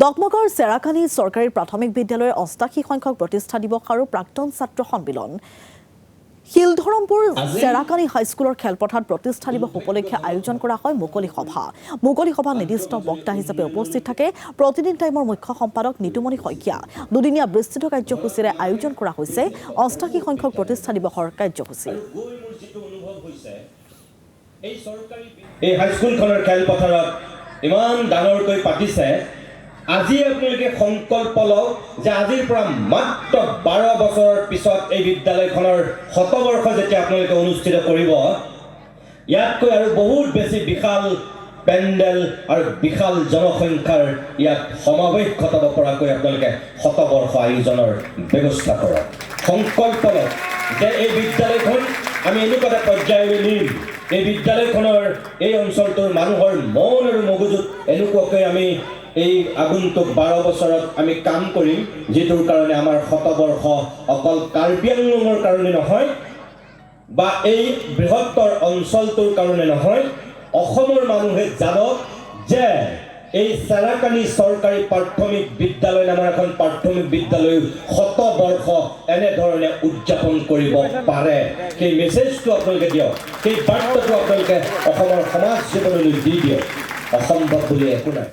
ডকমকৰ চেৰাকানি চৰকাৰী প্ৰাথমিক বিদ্যালয়ৰ ৮৮ সংখ্যক প্ৰতিষ্ঠা দিৱস আৰু প্ৰাক্তন ছাত্ৰ সন্মিলন শিলধৰমপুৰ চেৰাকানি হাইস্কুলৰ খেলপথাৰত প্ৰতিষ্ঠা দিৱস উপলক্ষে আয়োজন কৰা হয় মুকলি সভা। মুকলি সভাত নিৰ্দিষ্ট বক্তা হিচাপে উপস্থিত থাকে প্ৰতিদিন টাইমৰ মুখ্য সম্পাদক নিতুমণি শইকীয়া। দুদিনীয়া বিস্তৃত কাৰ্যসূচীৰে আয়োজন কৰা হৈছে ৮৮ সংখ্যক প্ৰতিষ্ঠা দিৱসৰ কাৰ্যসূচী। এই হাইস্কুলখনৰ খেলপথাৰত ইমান ডাঙৰকৈ পাতিছে। আজি আপোনালোকে সংকল্প লওক যে আজিৰ পৰা মাত্ৰ ১২ বছৰৰ পিছত এই বিদ্যালয়খনৰ শতবৰ্ষ যেতিয়া আপোনালোকে অনুষ্ঠিত কৰিব, ইয়াতকৈ আৰু বহুত বেছি বিশাল পেণ্ডেল আৰু বিশাল জনসংখ্যাৰ ইয়াত সমাৱেশ ঘটাব পৰাকৈ আপোনালোকে শতবৰ্ষ আয়োজনৰ ব্যৱস্থা কৰক। সংকল্প লওক যে এই বিদ্যালয়খন আমি এনেকুৱা এটা পৰ্যায়লৈ নিম, এই বিদ্যালয়খনৰ এই অঞ্চলটোৰ মানুহৰ মন আৰু মগজুত এনেকুৱাকৈ আমি এই আগন্তুক ১২ বছৰত আমি কাম কৰিম, যিটোৰ কাৰণে আমাৰ শতবৰ্ষ অকল কাৰ্বি আংলঙৰ কাৰণে নহয় বা এই বৃহত্তৰ অঞ্চলটোৰ কাৰণে নহয়, অসমৰ মানুহে জানক যে এই চেৰাকানি চৰকাৰী প্ৰাথমিক বিদ্যালয় নামৰ এখন প্ৰাথমিক বিদ্যালয় শতবৰ্ষ এনেধৰণে উদযাপন কৰিব পাৰে। সেই মেছেজটো আপোনালোকে দিয়ক, সেই বাৰ্তাটো আপোনালোকে অসমৰ সমাজ জীৱনলৈ দি দিয়ক। অসম্ভৱ বুলি একো নাই।